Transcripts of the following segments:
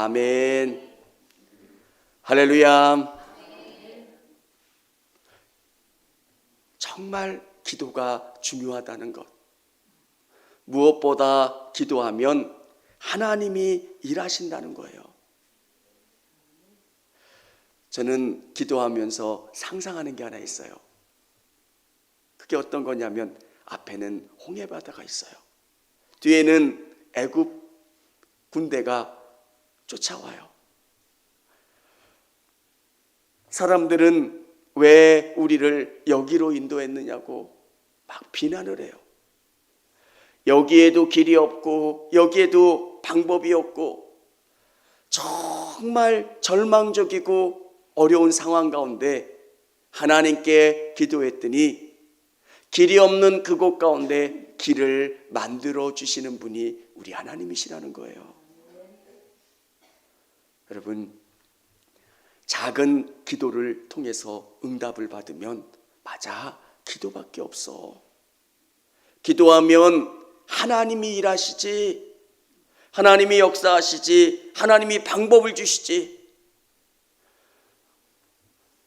아멘. 할렐루야. 정말 기도가 중요하다는 것. 무엇보다 기도하면 하나님이 일하신다는 거예요. 저는 기도하면서 상상하는 게 하나 있어요. 그게 어떤 거냐면 앞에는 홍해바다가 있어요. 뒤에는 애굽 군대가 쫓아와요. 사람들은 왜 우리를 여기로 인도했느냐고 막 비난을 해요. 여기에도 길이 없고 여기에도 방법이 없고 정말 절망적이고 어려운 상황 가운데 하나님께 기도했더니 길이 없는 그곳 가운데 길을 만들어 주시는 분이 우리 하나님이시라는 거예요. 여러분, 작은 기도를 통해서 응답을 받으면 맞아, 기도밖에 없어. 기도하면 하나님이 일하시지, 하나님이 역사하시지, 하나님이 방법을 주시지.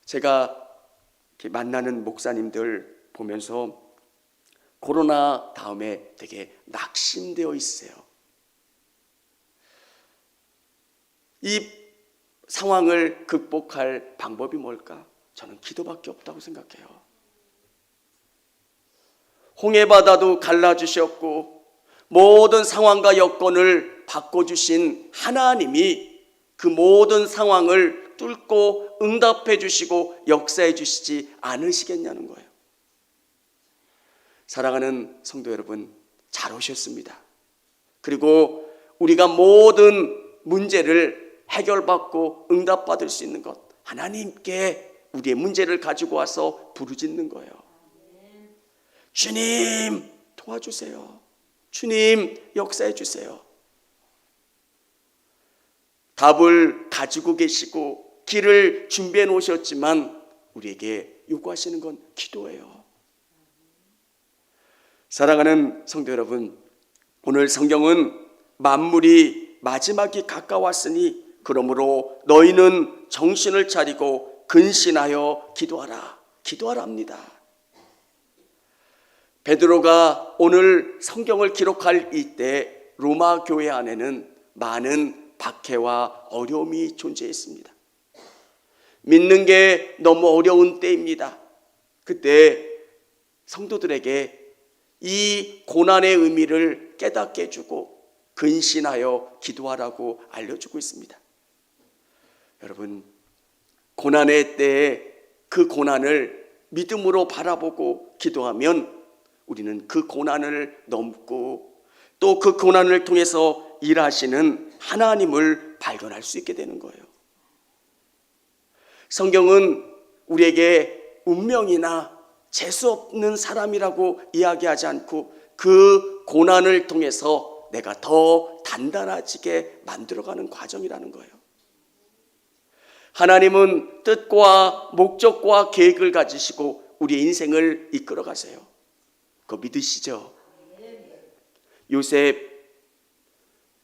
제가 만나는 목사님들 보면서 코로나 다음에 되게 낙심되어 있어요. 이 상황을 극복할 방법이 뭘까? 저는 기도밖에 없다고 생각해요. 홍해바다도 갈라주셨고 모든 상황과 여건을 바꿔주신 하나님이 그 모든 상황을 뚫고 응답해 주시고 역사해 주시지 않으시겠냐는 거예요. 사랑하는 성도 여러분, 잘 오셨습니다. 그리고 우리가 모든 문제를 해결받고 응답받을 수 있는 것, 하나님께 우리의 문제를 가지고 와서 부르짖는 거예요. 주님 도와주세요. 주님 역사해 주세요. 답을 가지고 계시고 길을 준비해 놓으셨지만 우리에게 요구하시는 건 기도예요. 사랑하는 성도 여러분, 오늘 성경은 만물이 마지막이 가까웠으니 그러므로 너희는 정신을 차리고 근신하여 기도하라. 기도하라 합니다. 베드로가 오늘 성경을 기록할 이때 로마 교회 안에는 많은 박해와 어려움이 존재했습니다. 믿는 게 너무 어려운 때입니다. 그때 성도들에게 이 고난의 의미를 깨닫게 해주고 근신하여 기도하라고 알려주고 있습니다. 여러분, 고난의 때에 그 고난을 믿음으로 바라보고 기도하면 우리는 그 고난을 넘고 또 그 고난을 통해서 일하시는 하나님을 발견할 수 있게 되는 거예요. 성경은 우리에게 운명이나 재수 없는 사람이라고 이야기하지 않고 그 고난을 통해서 내가 더 단단해지게 만들어가는 과정이라는 거예요. 하나님은 뜻과 목적과 계획을 가지시고 우리의 인생을 이끌어 가세요. 그거 믿으시죠? 요셉,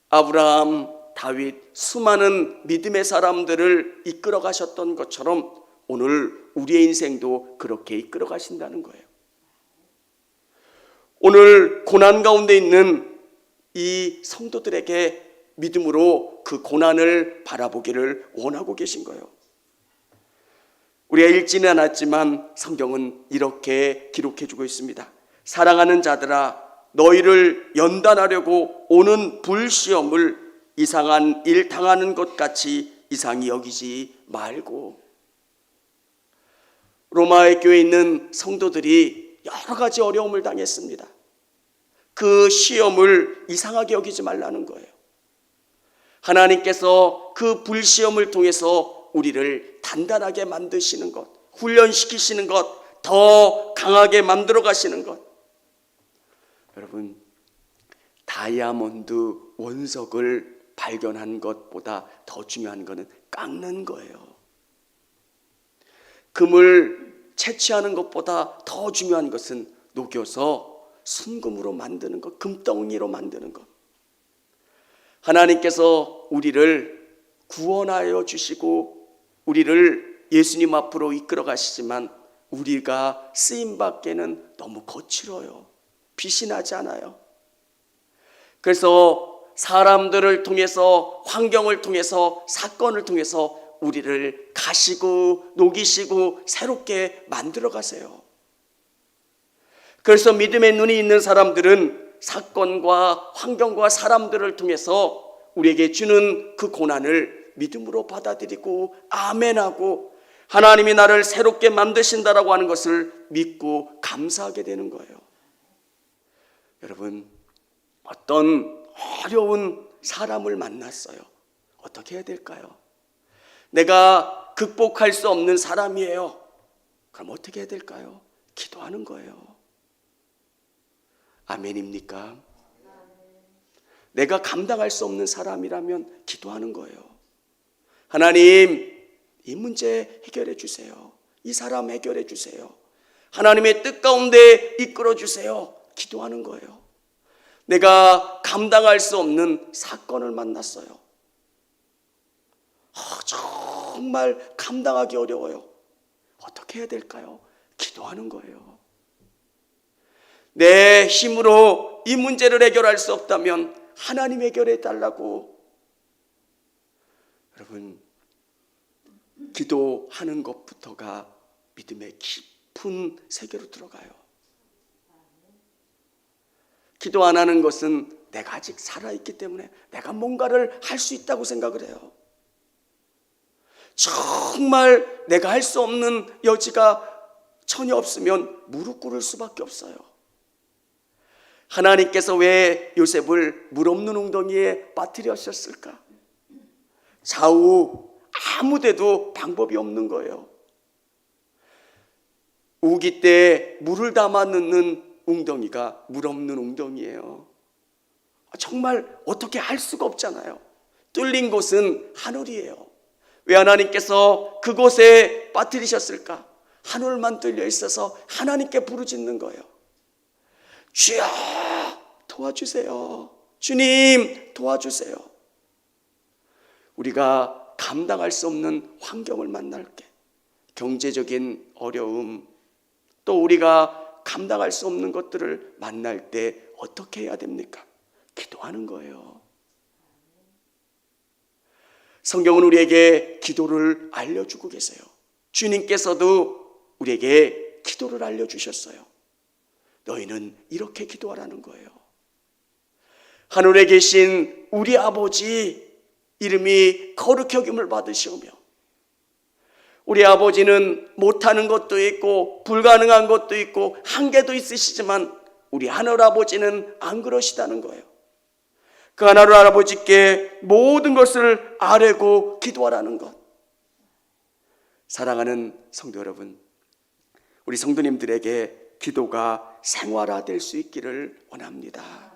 아브라함, 다윗, 수많은 믿음의 사람들을 이끌어 가셨던 것처럼 오늘 우리의 인생도 그렇게 이끌어 가신다는 거예요. 오늘 고난 가운데 있는 이 성도들에게 믿음으로 그 고난을 바라보기를 원하고 계신 거예요. 우리가 읽지는 않았지만 성경은 이렇게 기록해주고 있습니다. 사랑하는 자들아, 너희를 연단하려고 오는 불시험을 이상한 일 당하는 것 같이 이상히 여기지 말고. 로마의 교회에 있는 성도들이 여러 가지 어려움을 당했습니다. 그 시험을 이상하게 여기지 말라는 거예요. 하나님께서 그 불시험을 통해서 우리를 단단하게 만드시는 것, 훈련시키시는 것, 더 강하게 만들어 가시는 것. 여러분, 다이아몬드 원석을 발견한 것보다 더 중요한 것은 깎는 거예요. 금을 채취하는 것보다 더 중요한 것은 녹여서 순금으로 만드는 것, 금덩이로 만드는 것. 하나님께서 우리를 구원하여 주시고 우리를 예수님 앞으로 이끌어 가시지만 우리가 쓰임받기에는 너무 거칠어요. 빛이 나지 않아요. 그래서 사람들을 통해서, 환경을 통해서, 사건을 통해서 우리를 가시고 녹이시고 새롭게 만들어 가세요. 그래서 믿음의 눈이 있는 사람들은 사건과 환경과 사람들을 통해서 우리에게 주는 그 고난을 믿음으로 받아들이고 아멘하고 하나님이 나를 새롭게 만드신다라고 하는 것을 믿고 감사하게 되는 거예요. 여러분, 어떤 어려운 사람을 만났어요. 어떻게 해야 될까요? 내가 극복할 수 없는 사람이에요. 그럼 어떻게 해야 될까요? 기도하는 거예요. 아멘입니까? 내가 감당할 수 없는 사람이라면 기도하는 거예요. 하나님, 이 문제 해결해 주세요. 이 사람 해결해 주세요. 하나님의 뜻 가운데 이끌어 주세요. 기도하는 거예요. 내가 감당할 수 없는 사건을 만났어요. 정말 감당하기 어려워요. 어떻게 해야 될까요? 기도하는 거예요. 내 힘으로 이 문제를 해결할 수 없다면 하나님 해결해 달라고. 여러분, 기도하는 것부터가 믿음의 깊은 세계로 들어가요. 기도 안 하는 것은 내가 아직 살아있기 때문에 내가 뭔가를 할 수 있다고 생각을 해요. 정말 내가 할 수 없는 여지가 전혀 없으면 무릎 꿇을 수밖에 없어요. 하나님께서 왜 요셉을 물 없는 웅덩이에 빠뜨리셨을까? 좌우 아무데도 방법이 없는 거예요. 우기 때 물을 담아 넣는 웅덩이가 물 없는 웅덩이에요. 정말 어떻게 할 수가 없잖아요. 뚫린 곳은 하늘이에요. 왜 하나님께서 그곳에 빠뜨리셨을까? 하늘만 뚫려 있어서 하나님께 부르짖는 거예요. 주여 도와주세요. 주님 도와주세요. 우리가 감당할 수 없는 환경을 만날 때, 경제적인 어려움, 또 우리가 감당할 수 없는 것들을 만날 때 어떻게 해야 됩니까? 기도하는 거예요. 성경은 우리에게 기도를 알려주고 계세요. 주님께서도 우리에게 기도를 알려주셨어요. 너희는 이렇게 기도하라는 거예요. 하늘에 계신 우리 아버지, 이름이 거룩히 여김을 받으시오며, 우리 아버지는 못하는 것도 있고 불가능한 것도 있고 한계도 있으시지만 우리 하늘 아버지는 안 그러시다는 거예요. 그 하늘 아버지께 모든 것을 아뢰고 기도하라는 것. 사랑하는 성도 여러분, 우리 성도님들에게 기도가 생활화될 수 있기를 원합니다.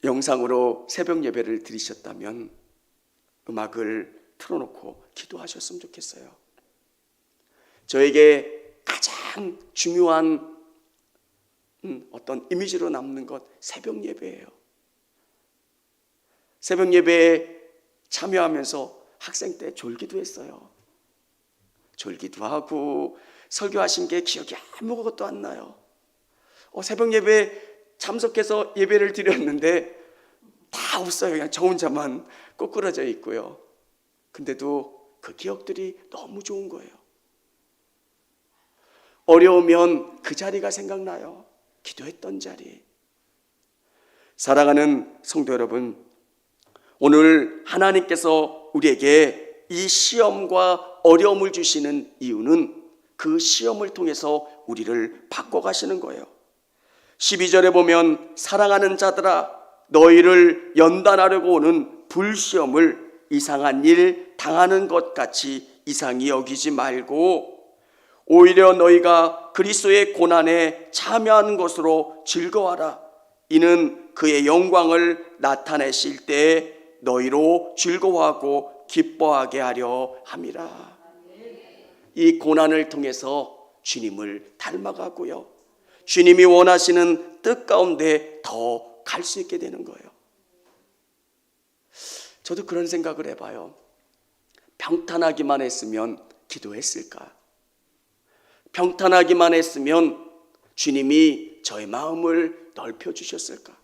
영상으로 새벽 예배를 드리셨다면 음악을 틀어놓고 기도하셨으면 좋겠어요. 저에게 가장 중요한 어떤 이미지로 남는 것, 새벽 예배예요. 새벽 예배에 참여하면서 학생 때 졸기도 했어요. 졸기도 하고 설교하신 게 기억이 아무것도 안 나요. 새벽 예배에 참석해서 예배를 드렸는데 다 없어요. 그냥 저 혼자만 꼬꾸라져 있고요. 근데도 그 기억들이 너무 좋은 거예요. 어려우면 그 자리가 생각나요. 기도했던 자리. 사랑하는 성도 여러분, 오늘 하나님께서 우리에게 이 시험과 어려움을 주시는 이유는 그 시험을 통해서 우리를 바꿔가시는 거예요. 12절에 보면 사랑하는 자들아, 너희를 연단하려고 오는 불시험을 이상한 일 당하는 것 같이 이상히 여기지 말고 오히려 너희가 그리스도의 고난에 참여하는 것으로 즐거워하라. 이는 그의 영광을 나타내실 때에 너희로 즐거워하고 기뻐하게 하려 함이라. 이 고난을 통해서 주님을 닮아가고요, 주님이 원하시는 뜻 가운데 더 갈 수 있게 되는 거예요. 저도 그런 생각을 해봐요. 평탄하기만 했으면 기도했을까? 평탄하기만 했으면 주님이 저의 마음을 넓혀주셨을까?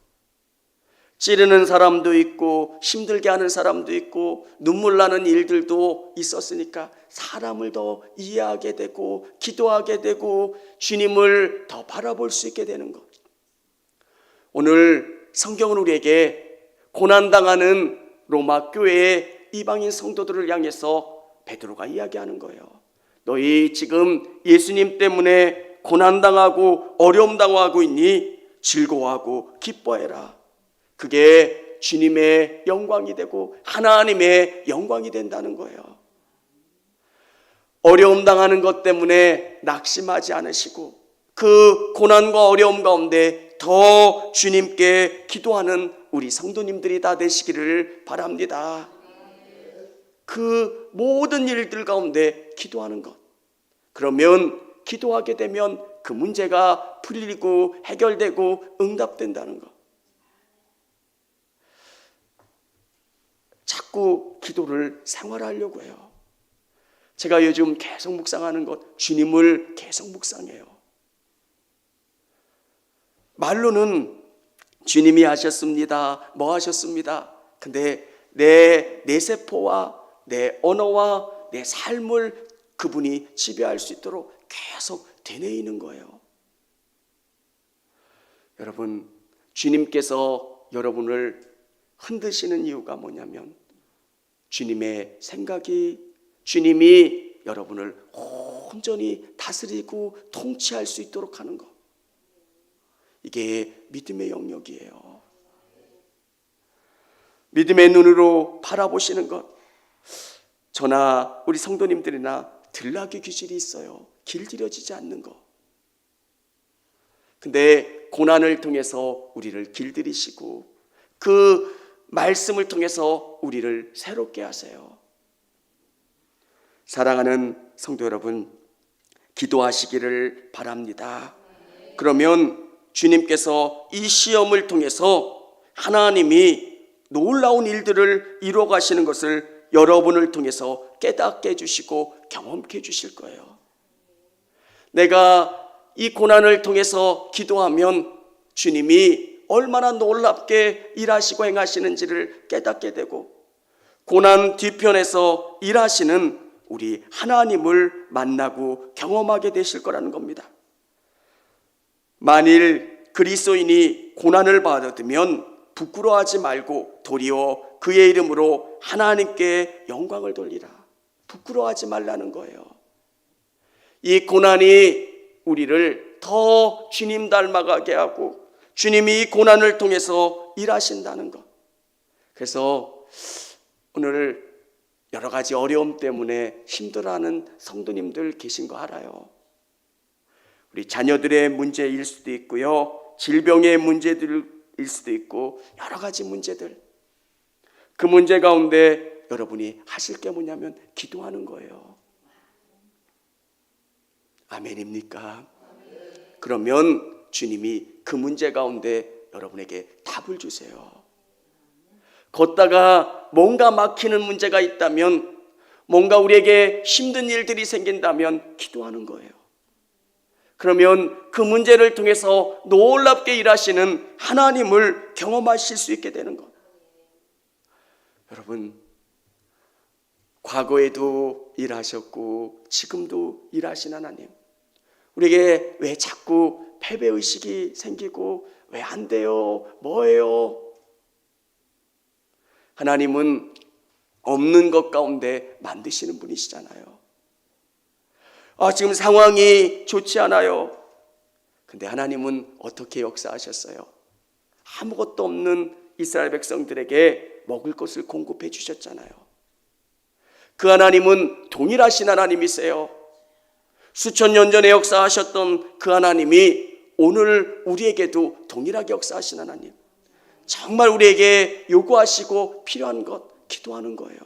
찌르는 사람도 있고 힘들게 하는 사람도 있고 눈물 나는 일들도 있었으니까 사람을 더 이해하게 되고 기도하게 되고 주님을 더 바라볼 수 있게 되는 것. 오늘 성경은 우리에게 고난당하는 로마 교회의 이방인 성도들을 향해서 베드로가 이야기하는 거예요. 너희 지금 예수님 때문에 고난당하고 어려움 당하고 있니? 즐거워하고 기뻐해라. 그게 주님의 영광이 되고 하나님의 영광이 된다는 거예요. 어려움 당하는 것 때문에 낙심하지 않으시고 그 고난과 어려움 가운데 더 주님께 기도하는 우리 성도님들이 다 되시기를 바랍니다. 그 모든 일들 가운데 기도하는 것. 그러면 기도하게 되면 그 문제가 풀리고 해결되고 응답된다는 것. 자꾸 기도를 생활하려고 해요. 제가 요즘 계속 묵상하는 것, 주님을 계속 묵상해요. 말로는 주님이 하셨습니다, 뭐 하셨습니다. 근데 내 세포와 내 언어와 내 삶을 그분이 지배할 수 있도록 계속 되뇌이는 거예요. 여러분, 주님께서 여러분을 흔드시는 이유가 뭐냐면 주님의 생각이, 주님이 여러분을 온전히 다스리고 통치할 수 있도록 하는 것. 이게 믿음의 영역이에요. 믿음의 눈으로 바라보시는 것. 저나 우리 성도님들이나 들락의 기질이 있어요. 길들여지지 않는 것. 근데 고난을 통해서 우리를 길들이시고 그 말씀을 통해서 우리를 새롭게 하세요. 사랑하는 성도 여러분, 기도하시기를 바랍니다. 그러면 주님께서 이 시험을 통해서 하나님이 놀라운 일들을 이루어 가시는 것을 여러분을 통해서 깨닫게 해주시고 경험케 해주실 거예요. 내가 이 고난을 통해서 기도하면 주님이 얼마나 놀랍게 일하시고 행하시는지를 깨닫게 되고 고난 뒤편에서 일하시는 우리 하나님을 만나고 경험하게 되실 거라는 겁니다. 만일 그리스도인이 고난을 받으면 부끄러워하지 말고 도리어 그의 이름으로 하나님께 영광을 돌리라. 부끄러워하지 말라는 거예요. 이 고난이 우리를 더 주님 닮아가게 하고 주님이 이 고난을 통해서 일하신다는 것. 그래서 오늘 여러 가지 어려움 때문에 힘들어하는 성도님들 계신 거 알아요. 우리 자녀들의 문제일 수도 있고요, 질병의 문제들일 수도 있고 여러 가지 문제들. 그 문제 가운데 여러분이 하실 게 뭐냐면 기도하는 거예요. 아멘입니까? 그러면 주님이 그 문제 가운데 여러분에게 답을 주세요. 걷다가 뭔가 막히는 문제가 있다면, 뭔가 우리에게 힘든 일들이 생긴다면 기도하는 거예요. 그러면 그 문제를 통해서 놀랍게 일하시는 하나님을 경험하실 수 있게 되는 것. 여러분, 과거에도 일하셨고 지금도 일하신 하나님, 우리에게 왜 자꾸 패배의식이 생기고 왜 안 돼요? 뭐예요? 하나님은 없는 것 가운데 만드시는 분이시잖아요. 지금 상황이 좋지 않아요. 근데 하나님은 어떻게 역사하셨어요? 아무것도 없는 이스라엘 백성들에게 먹을 것을 공급해 주셨잖아요. 그 하나님은 동일하신 하나님이세요. 수천 년 전에 역사하셨던 그 하나님이 오늘 우리에게도 동일하게 역사하신 하나님. 정말 우리에게 요구하시고 필요한 것 기도하는 거예요.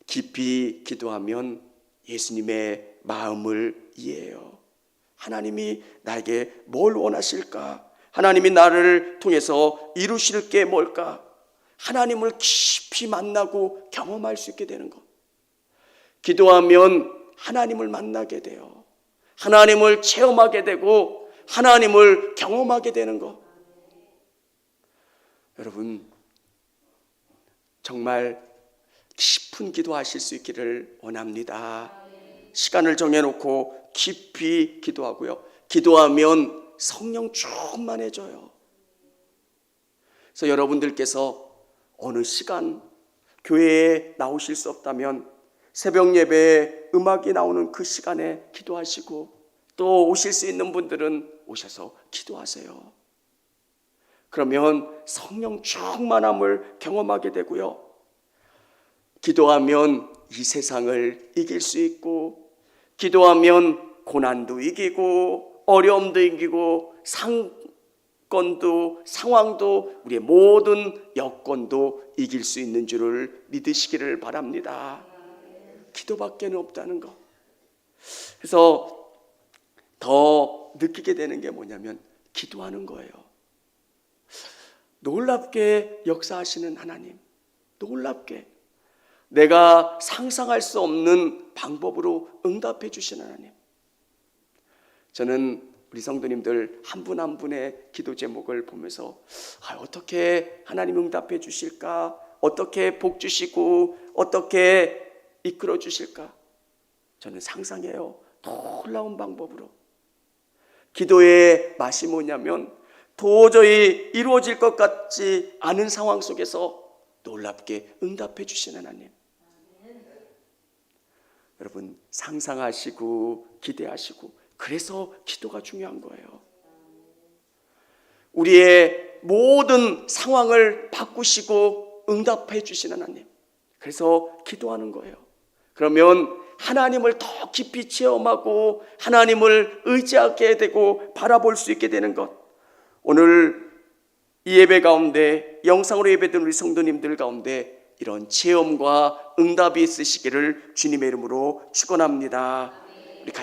깊이 기도하면 예수님의 마음을 이해해요. 하나님이 나에게 뭘 원하실까? 하나님이 나를 통해서 이루실 게 뭘까? 하나님을 깊이 만나고 경험할 수 있게 되는 것. 기도하면 하나님을 만나게 돼요. 하나님을 체험하게 되고 하나님을 경험하게 되는 것. 여러분, 정말 깊은 기도하실 수 있기를 원합니다. 시간을 정해놓고 깊이 기도하고요. 기도하면 성령 충만해져요. 그래서 여러분들께서 어느 시간 교회에 나오실 수 없다면 새벽 예배에 음악이 나오는 그 시간에 기도하시고, 또 오실 수 있는 분들은 오셔서 기도하세요. 그러면 성령 충만함을 경험하게 되고요. 기도하면 이 세상을 이길 수 있고, 기도하면 고난도 이기고 어려움도 이기고 상권도 상황도 우리의 모든 여건도 이길 수 있는 줄을 믿으시기를 바랍니다. 기도밖에는 없다는 것. 그래서 더 느끼게 되는 게 뭐냐면 기도하는 거예요. 놀랍게 역사하시는 하나님, 놀랍게 내가 상상할 수 없는 방법으로 응답해 주시는 하나님. 저는 우리 성도님들 한 분 한 분의 기도 제목을 보면서 어떻게 하나님 응답해 주실까? 어떻게 복 주시고 어떻게 이끌어 주실까? 저는 상상해요. 놀라운 방법으로. 기도의 맛이 뭐냐면 도저히 이루어질 것 같지 않은 상황 속에서 놀랍게 응답해 주시는 하나님. 여러분, 상상하시고 기대하시고, 그래서 기도가 중요한 거예요. 우리의 모든 상황을 바꾸시고 응답해 주시는 하나님. 그래서 기도하는 거예요. 그러면 하나님을 더 깊이 체험하고 하나님을 의지하게 되고 바라볼 수 있게 되는 것. 오늘 이 예배 가운데, 영상으로 예배드린 우리 성도님들 가운데 이런 체험과 응답이 있으시기를 주님의 이름으로 축원합니다.